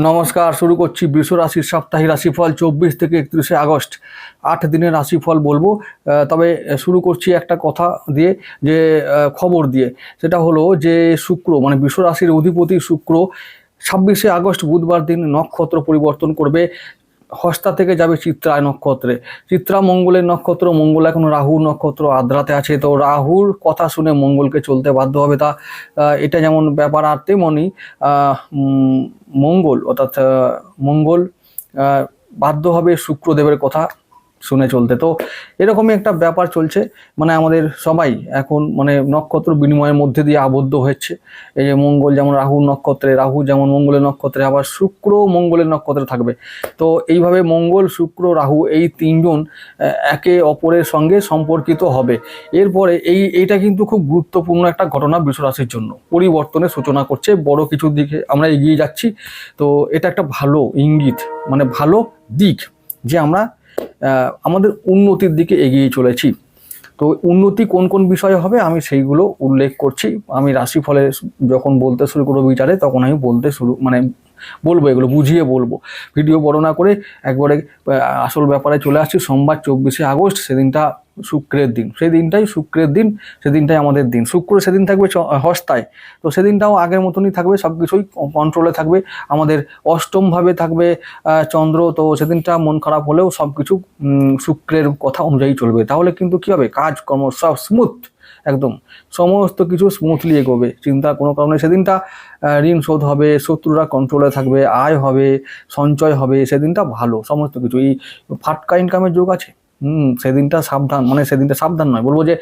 নমস্কার, শুরু করছি বৃষ রাশির সাপ্তাহিক রাশিফল 24 থেকে 31 আগস্ট। 8 দিনের রাশিফল বলবো। তবে শুরু করছি একটা কথা দিয়ে, যে খবর দিয়ে। সেটা হলো যে শুক্র, মানে বৃষ রাশির অধিপতি শুক্র 26 আগস্ট বুধবার দিন নক্ষত্র পরিবর্তন করবে। হস্তা থেকে যাবে চিত্রায় নক্ষত্রে। চিত্রা মঙ্গলের নক্ষত্র, মঙ্গল এখন রাহুর নক্ষত্র আদ্রাতে আছে, তো রাহুর কথা শুনে মঙ্গলকে চলতে বাধ্য হবে। এটা যেমন ব্যাপার, আর তেমনই মঙ্গল, অর্থাৎ মঙ্গল বাধ্য হবে শুক্রদেবের কথা শুনে চলতে। তো এরকমই একটা ব্যাপার চলছে, মানে আমাদের সবাই এখন মানে নক্ষত্র বিনিময়ের মধ্যে দিয়ে আবদ্ধ হচ্ছে। এই যে মঙ্গল যেমন রাহুর নক্ষত্রে, রাহু যেমন মঙ্গলের নক্ষত্রে, আবার শুক্র মঙ্গলের নক্ষত্রে থাকবে। তো এইভাবে মঙ্গল, শুক্র, রাহু এই তিনজন একে অপরের সঙ্গে সম্পর্কিত হবে। এরপরে এইটা কিন্তু খুব গুরুত্বপূর্ণ একটা ঘটনা বৃষ রাশির জন্য, পরিবর্তনের সূচনা করছে, বড় কিছুর দিকে আমরা এগিয়ে যাচ্ছি। তো এটা একটা ভালো ইঙ্গিত, মানে ভালো দিক, যে আমরা আমাদের উন্নতির দিকে এগিয়ে চলেছি। তো উন্নতি কোন কোন বিষয়ে হবে আমি সেইগুলো উল্লেখ করছি। আমি রাশিফলে যখন বলতে শুরু করবো বিচারে, তখন আমি বলবো, এগুলো বুঝিয়ে বলবো। ভিডিও বড় না করে একবারে আসল ব্যাপারে চলে আসছি। সোমবার 24 আগস্ট, সেদিনটা শুক্রের দিন, সেদিনটাই আমাদের দিন। শুক্র সেদিন থাকবে হস্তায়, তো সেদিনটাও আগের মতনই থাকবে, সব কিছুই কন্ট্রোলে থাকবে। আমাদের অষ্টমভাবে থাকবে চন্দ্র, তো সেদিনটা মন খারাপ হলেও সব কিছু শুক্রের কথা অনুযায়ী চলবে। তাহলে কিন্তু কী হবে, কাজকর্ম সব স্মুথ, একদম সমস্ত কিছু স্মুথলি এগোবে, চিন্তার কোনো কারণে। সেদিনটা ঋণ শোধ হবে, শত্রুরা কন্ট্রোলে থাকবে, আয় হবে, সঞ্চয় হবে, সেদিনটা ভালো সমস্ত কিছু। এই ফাটকা ইনকামের যোগ আছে, সেদিনটা সাবধান, মানে সেদিনটা সাবধান নয়, বলবো যে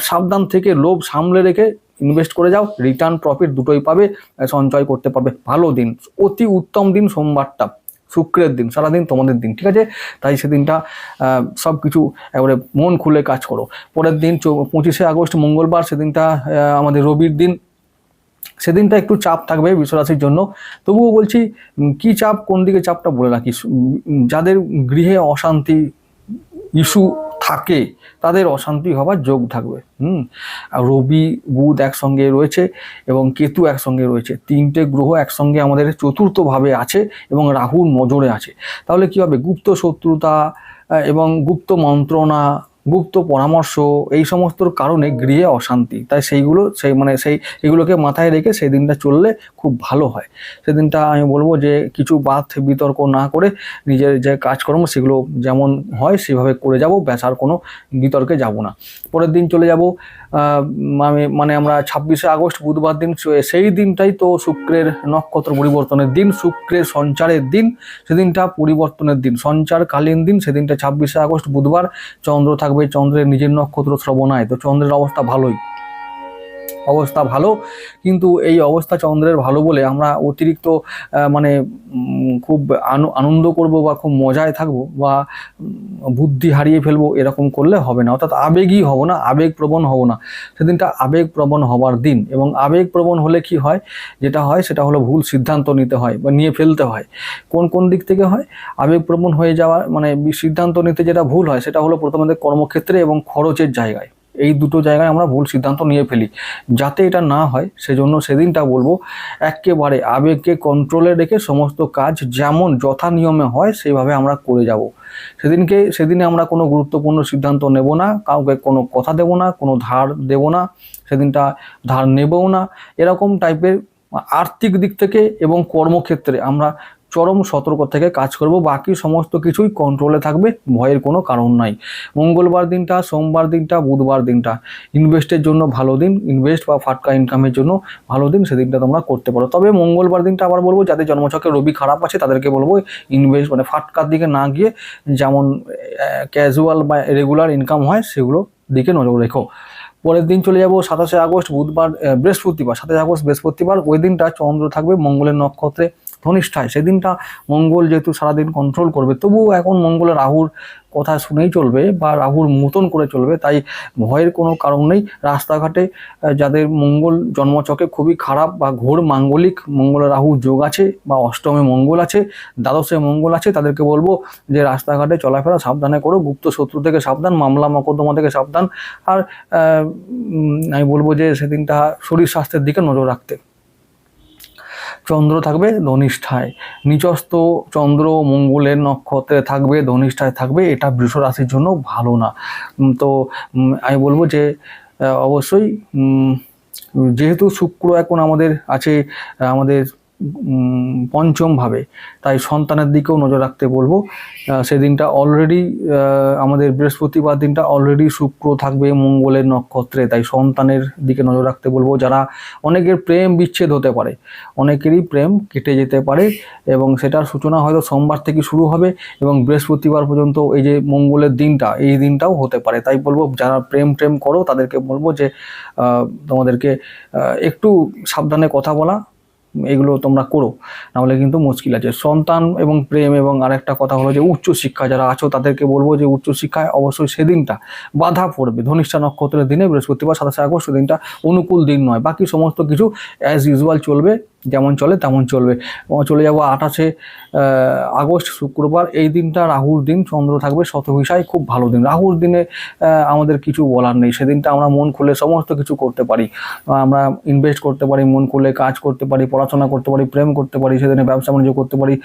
সাবধান থেকে লোভ সামলে রেখে ইনভেস্ট করে যাও, রিটার্ন প্রফিট দুটোই পাবে, সঞ্চয় করতে পারবে। ভালো দিন, অতি উত্তম দিন সোমবারটা, শুক্রের দিন, সারাদিন তোমাদের দিন, ঠিক আছে? তাই সেদিনটা সব কিছু এবারে মন খুলে কাজ করো। পরের দিন 25 আগস্ট মঙ্গলবার, সেদিনটা আমাদের রবির দিন। সেদিনটা একটু চাপ থাকবে বৃষ রাশির জন্য। তবুও বলছি কি চাপ, কোন দিকে চাপটা বলে রাখি। যাদের গৃহে অশান্তি ইস্যু থাকে, তাদের অশান্তি হবার যোগ থাকবে। রবি বুধ একসঙ্গে রয়েছে এবং কেতু একসঙ্গে রয়েছে, তিনটে গ্রহ একসঙ্গে আমাদের চতুর্থভাবে আছে এবং রাহুর নজরে আছে। তাহলে কি হবে, গুপ্ত শত্রুতা এবং গুপ্ত মন্ত্রণা, গুপ্ত পরামর্শ, এই সমস্তর কারণে গৃহে অশান্তি। তাই এগুলোকে মাথায় রেখে সেই দিনটা চললে খুব ভালো হয়। সেদিনটা আমি বলবো যে কিছু বাদ বিতর্ক না করে নিজের যে কাজকর্ম সেগুলো যেমন হয় সেভাবে করে যাব, ব্যাসার কোনো বিতর্কে যাব না। পরের দিন চলে যাব আমরা 26 আগস্ট বুধবার দিন, সেই দিনটাই তো শুক্রের নক্ষত্র পরিবর্তনের দিন, শুক্রের সঞ্চারের দিন, সেদিনটা পরিবর্তনের দিন, সঞ্চারকালীন দিন। সেদিনটা 26 আগস্ট বুধবার, চন্দ্র থাকবে, চন্দ্রের নিজের নক্ষত্র শ্রবণায়, তো চন্দ্রের অবস্থা ভালো। কিন্তু এই অবস্থা চন্দ্রের ভালো বলে আমরা অতিরিক্ত খুব আনন্দ করব বা খুব মজায় থাকবো বা বুদ্ধি হারিয়ে ফেলবো, এরকম করলে হবে না। অর্থাৎ আবেগী হব না, আবেগপ্রবণ হব না। সেদিনটা আবেগপ্রবণ হবার দিন, এবং আবেগপ্রবণ হলে কি হয়, যেটা হয় সেটা হলো ভুল সিদ্ধান্ত নিতে হয় বা নিয়ে ফেলতে হয়। কোন দিক থেকে হয় আবেগপ্রবণ হয়ে যাওয়া, সিদ্ধান্ত নিতে যেটা ভুল হয় সেটা হলো প্রথমত কর্মক্ষেত্রে এবং খরচের জায়গায়। এই দুটো জায়গায় আমরা ভুল সিদ্ধান্ত নিয়ে ফেলি। যাতে এটা না হয় সেজন্য সেদিনটা বলবো একেবারে আবেগকে কন্ট্রোলে রেখে সমস্ত কাজ যেমন যথা নিয়মে হয় সেইভাবে আমরা করে যাব। সেদিনে আমরা কোনো গুরুত্বপূর্ণ সিদ্ধান্ত নেব না, কাউকে কোনো কথা দেব না, কোনো ধার দেব না, সেদিনটা ধার নেবও না। এরকম টাইপের আর্থিক দিক থেকে এবং কর্মক্ষেত্রে আমরা চরম সতর্ক থেকে কাজ করব, বাকি সমস্ত কিছুই কন্ট্রোলে থাকবে, ভয়ের কোনো কারণ নাই। মঙ্গলবার দিনটা, সোমবার দিনটা, বুধবার দিনটা ইনভেস্টের জন্য ভালো দিন, ইনভেস্ট বা ফাটকা ইনকামের জন্য ভালো দিন, সেদিনটা তোমরা করতে পারো। তবে মঙ্গলবার দিনটা আবার বলবো, যাদের জন্মছকে রবি খারাপ আছে তাদেরকে বলবো ইনভেস্ট ফাটকার দিকে না গিয়ে যেমন ক্যাজুয়াল বা রেগুলার ইনকাম হয় সেগুলো দিকে নজর রেখো। পরের দিন চলে যাব 27 আগস্ট বুধবার, বৃহস্পতিবার, 27 আগস্ট বৃহস্পতিবার। ওই দিনটা চন্দ্র থাকবে মঙ্গলের নক্ষত্রে ধনিষ্ঠায়। সেদিনটা মঙ্গল যেহেতু সারাদিন কন্ট্রোল করবে, তবুও এখন মঙ্গলের রাহুর কথা শুনেই চলবে বা রাহুর মতন করে চলবে, তাই ভয়ের কোনো কারণ নেই। রাস্তাঘাটে যাদের মঙ্গল জন্মচকে খুবই খারাপ বা ঘোর মাঙ্গলিক মঙ্গলের রাহু যোগ আছে বা অষ্টমে মঙ্গল আছে, দ্বাদশে মঙ্গল আছে, তাদেরকে বলবো যে রাস্তাঘাটে চলাফেরা সাবধানে করো, গুপ্ত শত্রু থেকে সাবধান, মামলা মকদ্দমা থেকে সাবধান। আর আমি বলবো যে সেদিনটা শরীর স্বাস্থ্যের দিকে নজর রাখতে। চন্দ্র থাকবে ধনিষ্ঠায়, নিচস্থ চন্দ্র মঙ্গলের নক্ষত্রে থাকবে, ধনিষ্ঠায় থাকবে, এটা বৃষ রাশির জন্য ভালো না। তো আমি বলবো যে অবশ্যই যেহেতু শুক্র এখন আমাদের আছে আমাদের পঞ্চম ভাবে, তাই সন্তানের দিকেও নজর রাখতে বলবো। সেদিনটা অলরেডি আমাদের বৃহস্পতিবার দিনটা অলরেডি শুক্র থাকবে মঙ্গলের নক্ষত্রে, তাই সন্তানের দিকে নজর রাখতে বলবো। যারা অনেকের প্রেম বিচ্ছেদ হতে পারে, অনেকেরই প্রেম কেটে যেতে পারে, এবং সেটার সূচনা হয়তো সোমবার থেকে শুরু হবে এবং বৃহস্পতিবার পর্যন্ত এই যে মঙ্গলের দিনটা, এই দিনটাও হতে পারে। তাই বলবো যারা প্রেম করো তাদেরকে বলবো যে তোমাদেরকে একটু সাবধানে কথা বলা, এগুলো তোমরা করো, নাহলে কিন্তু মুশকিল আছে। সন্তান এবং প্রেম, এবং আরেকটা কথা হলো যে উচ্চশিক্ষা যারা আছো তাদেরকে বলবো যে উচ্চশিক্ষায় অবশ্যই সেদিনটা বাধা পড়বে। ধনিষ্ঠা নক্ষত্রের দিনে বৃহস্পতিবার 27 আগস্ট সেদিনটা অনুকূল দিন নয়। বাকি সমস্ত কিছু অ্যাজ ইউজুয়াল চলবে, যেমন চলে তেমন চলবে। চলে যাবো 28 আগস্ট শুক্রবার। এই দিনটা রাহুর দিন, চন্দ্র থাকবে শতভিসায়, খুব ভালো দিন। রাহুর দিনে আমাদের কিছু বলার নেই, সেদিনটা আমরা মন খুলে সমস্ত কিছু করতে পারি, আমরা ইনভেস্ট করতে পারি, মন খুলে কাজ করতে পারি, পড়াশোনা করতে পারি, প্রেম করতে পারি, সেদিনে ব্যবসা বাণিজ্য করতে পারি।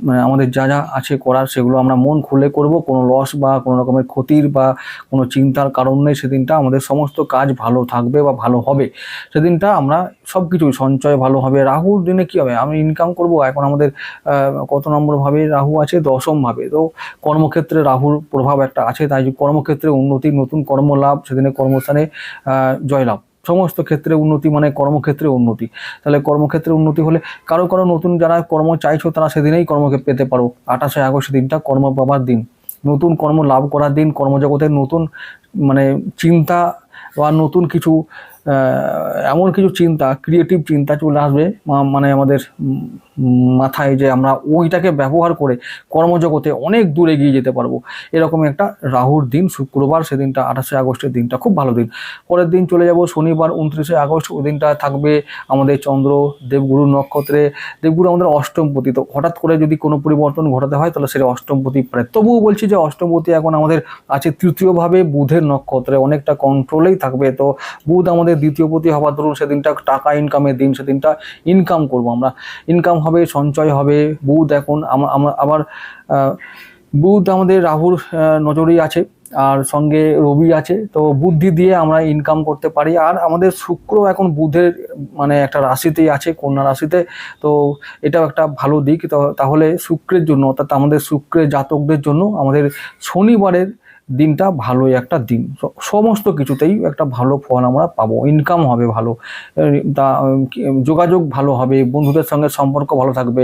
মানে আমাদের যা যা আছে করার সেগুলো আমরা মন খুলে করব, কোনো লস বা কোনো রকমের ক্ষতির বা কোনো চিন্তার কারণ নেই। সেদিনটা আমাদের সমস্ত কাজ ভালো থাকবে বা ভালো হবে। সেদিনটা আমরা সব কিছুই সঞ্চয় ভালো হবে। রাহুর দিনে কি হবে, আমি ইনকাম করব। এখন আমাদের কত নম্বর ভাবে রাহু আছে, 10ম ভাবে। তো কর্মক্ষেত্রে রাহুর প্রভাব একটা আছে, তাই কর্মক্ষেত্রে উন্নতি, নতুন কর্মলাভ, সেদিনে কর্মস্থানে জয়লাভ, সমস্ত ক্ষেত্রে উন্নতি, মানে কর্মক্ষেত্রে উন্নতি। তাহলে কর্মক্ষেত্রে উন্নতি হলে কারো নতুন যারা কর্ম চাইছো তারা সেদিনেই কর্মকে পেতে পারো। 28 আগস্ট দিনটা কর্ম পাবার দিন, নতুন কর্ম লাভ করার দিন, কর্মজগতের নতুন মানে চিন্তা বা নতুন কিছু এমন কিছু চিন্তা, ক্রিয়েটিভ চিন্তা চলে আসবে মানে আমাদের মাথায়, যে আমরা ওইটাকে ব্যবহার করে কর্মজগতে অনেক দূর এগিয়ে যেতে পারবো। এরকম একটা রাহুর দিন শুক্রবার, সেদিনটা 28 আগস্টের দিনটা খুব ভালো দিন। পরের দিন চলে যাব শনিবার 29 আগস্ট। ওই দিনটা থাকবে আমাদের চন্দ্র দেবগুরু নক্ষত্রে। দেবগুরু আমাদের অষ্টমপতি, তো হঠাৎ করে যদি কোনো পরিবর্তন ঘটাতে হয় তাহলে সেটা অষ্টমপতি পারে। তবুও বলছি যে অষ্টমপতি এখন আমাদের আছে তৃতীয়ভাবে বুধের নক্ষত্রে, অনেকটা কন্ট্রোলেই থাকবে। তো বুধ আমাদের দ্বিতীয়পতি হওয়ার ধরুন সেদিনটা টাকা ইনকামের দিন, সেদিনটা ইনকাম করব আমরা, ইনকাম হবে, সঞ্চয় হবে। বুধ এখন আবার বুধ আমাদের রাহুর নজরেই আছে, আর সঙ্গে রবি আছে, তো বুদ্ধি দিয়ে আমরা ইনকাম করতে পারি। আর আমাদের শুক্র এখন বুধের মানে একটা রাশিতেই আছে, কন্যা রাশিতে, তো এটাও একটা ভালো দিক। তো তাহলে শুক্রের জন্য, অর্থাৎ আমাদের শুক্রের জাতকদের জন্য আমাদের শনিবারের দিনটা ভালোই একটা দিন, সমস্ত কিছুতেই একটা ভালো ফল আমরা পাবো, ইনকাম হবে ভালো, যোগাযোগ ভালো হবে, বন্ধুদের সঙ্গে সম্পর্ক ভালো থাকবে,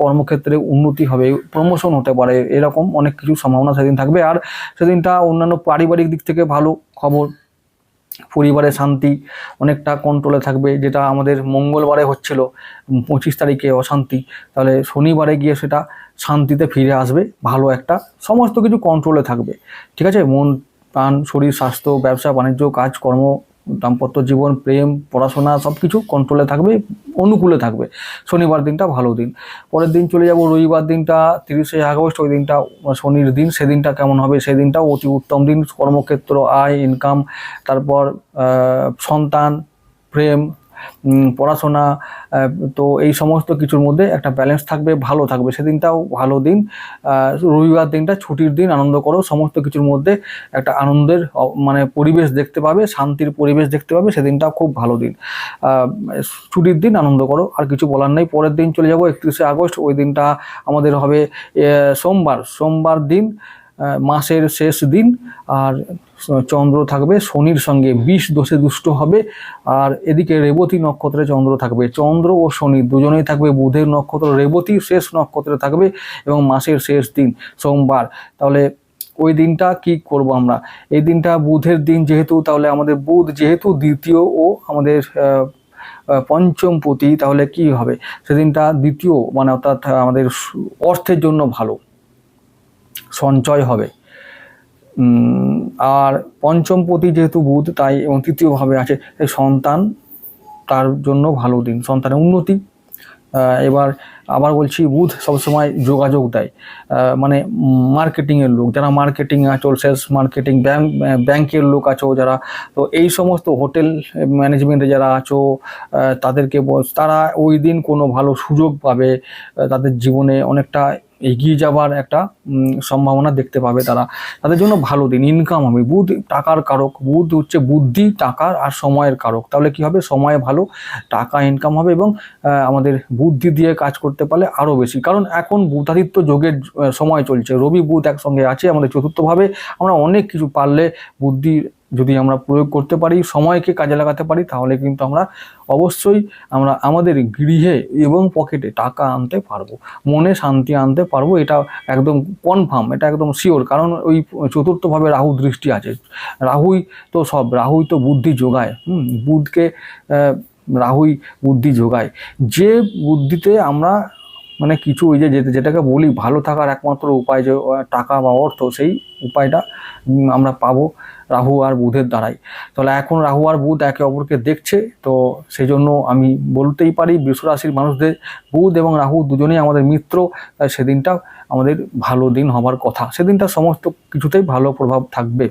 কর্মক্ষেত্রে উন্নতি হবে, প্রমোশন হতে পারে, এরকম অনেক কিছু সম্ভাবনা সেদিন থাকবে। আর সেদিনটা অন্যান্য পারিবারিক দিক থেকে ভালো খবর, পরিবারে শান্তি অনেকটা কন্ট্রোলে থাকবে, যেটা আমাদের মঙ্গলবারে হচ্ছিল 25 তারিখে অশান্তি, তাহলে শনিবারে গিয়ে সেটা শান্তিতে ফিরে আসবে, ভালো একটা সমস্ত কিছু কন্ট্রোলে থাকবে। ঠিক আছে, মন প্রাণ শরীর স্বাস্থ্য ব্যবসা বাণিজ্য কাজকর্ম দাম্পত্য জীবন প্রেম পড়াশোনা সব কিছু কন্ট্রোলে থাকবে, অনুকূলে থাকবে। শনিবার দিনটা ভালো দিন। পরের দিন চলে যাব রবিবার দিনটা 30 আগস্ট, ওই দিনটা শনির দিন। সেদিনটা কেমন হবে, সেদিনটাও অতি উত্তম দিন। কর্মক্ষেত্র আয় ইনকাম, তারপর সন্তান প্রেম পড়াশোনা, তো এই সমস্ত কিছুর মধ্যে একটা ব্যালেন্স থাকবে, ভালো থাকবে। সেদিনটাও ভালো দিন। রবিবার দিনটা ছুটির দিন, আনন্দ করো, সমস্ত কিছুর মধ্যে একটা আনন্দের মানে পরিবেশ দেখতে পাবে, শান্তির পরিবেশ দেখতে পাবে, সেদিনটাও খুব ভালো দিন। ছুটির দিন, আনন্দ করো, আর কিছু বলার নেই। পরের দিন চলে যাব 31 আগস্ট, ওই দিনটা আমাদের হবে সোমবার দিন, মাসের শেষ দিন। আর চন্দ্র থাকবে শনির সঙ্গে, 20 দোষে দুষ্ট হবে। আর এদিকে রেবতী নক্ষত্রে চন্দ্র থাকবে, চন্দ্র ও শনি দুজনেই থাকবে বুধের নক্ষত্র রেবতী শেষ নক্ষত্রে থাকবে, এবং মাসের শেষ দিন সোমবার। তাহলে ওই দিনটা কি করব আমরা, এই দিনটা বুধের দিন যেহেতু, তাহলে আমাদের বুধ যেহেতু দ্বিতীয় ও আমাদের পঞ্চমপতি, তাহলে কি হবে সেদিনটা দ্বিতীয়, মানে অর্থাৎ আমাদের অর্থের জন্য ভালো, সঞ্চয় হবে। আর পঞ্চমপতি যেহেতু বুধ, তাই এবং তৃতীয়ভাবে আছে, সন্তান তার জন্য ভালো দিন, সন্তানের উন্নতি, এবার আবার বলছি, বুধ সবসময় যোগাযোগ দেয়, মানে মার্কেটিংয়ের লোক যারা মার্কেটিং আছো, সেলস মার্কেটিং, ব্যাংকের লোক আছো যারা, তো এই সমস্ত হোটেল ম্যানেজমেন্টে যারা আছো, তাদেরকে তারা ওই দিন কোনো ভালো সুযোগ পাবে, তাদের জীবনে অনেকটা এগিয়ে যাবার একটা সম্ভাবনা দেখতে পাবে তারা, তাদের জন্য ভালো দিন, ইনকাম হবে। বুধ টাকার কারক, বুধ হচ্ছে বুদ্ধি, টাকার আর সময়ের কারক। তাহলে কি হবে, সময় ভালো, টাকা ইনকাম হবে, এবং আমাদের বুদ্ধি দিয়ে কাজ করতে পারলে আরও বেশি। কারণ এখন বুধাদিত্য যোগের সময় চলছে, রবি বুধ একসঙ্গে আছে আমাদের চতুর্থভাবে। আমরা অনেক কিছু পারলে বুদ্ধি যদি আমরা প্রয়োগ করতে পারি, সময়কে কাজে লাগাতে পারি, তাহলে কিন্তু আমরা অবশ্যই আমরা আমাদের গৃহে এবং পকেটে টাকা আনতে পারবো, মনে শান্তি আনতে পারবো। এটা একদম কনফার্ম, এটা একদম শিওর। কারণ ওই চতুর্থভাবে রাহু দৃষ্টি আছে, রাহুই তো সব, রাহুই তো বুদ্ধি যোগায়। বুধকে রাহুই বুদ্ধি যোগায়। যে বুদ্ধিতে আমরা মানে কিছু ওই যে যেটাকে বলি ভালো থাকার একমাত্র উপায় যে টাকা বা অর্থ, সেই উপায়টা আমরা পাবো রাহু আর বুধের দ্বারাই। তাহলে এখন রাহু আর বুধ একে অপরকে দেখছে, তো সেই জন্য আমি বলতেই পারি বৃষ রাশির মানুষদের বুধ এবং রাহু দুজনেই আমাদের মিত্র। তাই সেদিনটা আমাদের ভালো দিন হবার কথা, সেদিনটা সমস্ত কিছুতেই ভালো প্রভাব থাকবে।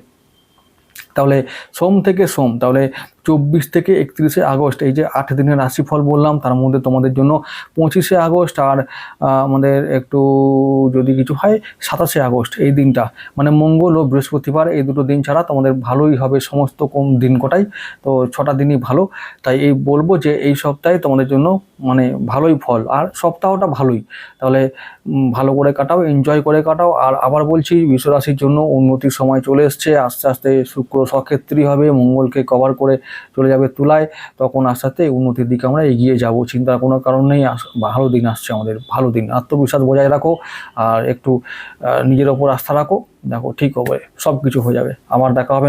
তাহলে সোম থেকে সোম, তাহলে 24 থেকে 31শে আগস্ট, এই যে 8 দিনের রাশিফল বললাম, তার মধ্যে তোমাদের জন্য 25শে আগস্ট আর আমাদের একটু যদি কিছু হয় 27শে আগস্ট, এই দিনটা মানে মঙ্গল ও বৃহস্পতিবার, এই দুটো দিন ছাড়া তোমাদের ভালোই হবে সমস্ত কোন দিন কটাই। তো 6টা দিনই ভালো। তাই এই বলবো যে এই সপ্তাহে তোমাদের জন্য মানে ভালোই ফল, আর সপ্তাহটা ভালোই। তাহলে ভালো করে কাটাও, এনজয় করে কাটাও। আর আবার বলছি, বৃষ রাশির জন্য উন্নতির সময় চলে এসছে। আস্তে আস্তে শুক্র সক্ষেত্রী হবে, মঙ্গলকে কভার করে চলে যাবে তুলায়, তখন আস্তে আস্তে উন্নতির দিকে আমরা এগিয়ে যাব। চিন্তার কোনো কারণ নেই, ভালো দিন আসছে আমাদের, ভালো দিন। আত্মবিশ্বাস বজায় রাখো আর একটু নিজের ওপর আস্থা রাখো, দেখো ঠিক হবে, সব কিছু হয়ে যাবে। আবার দেখা হবে।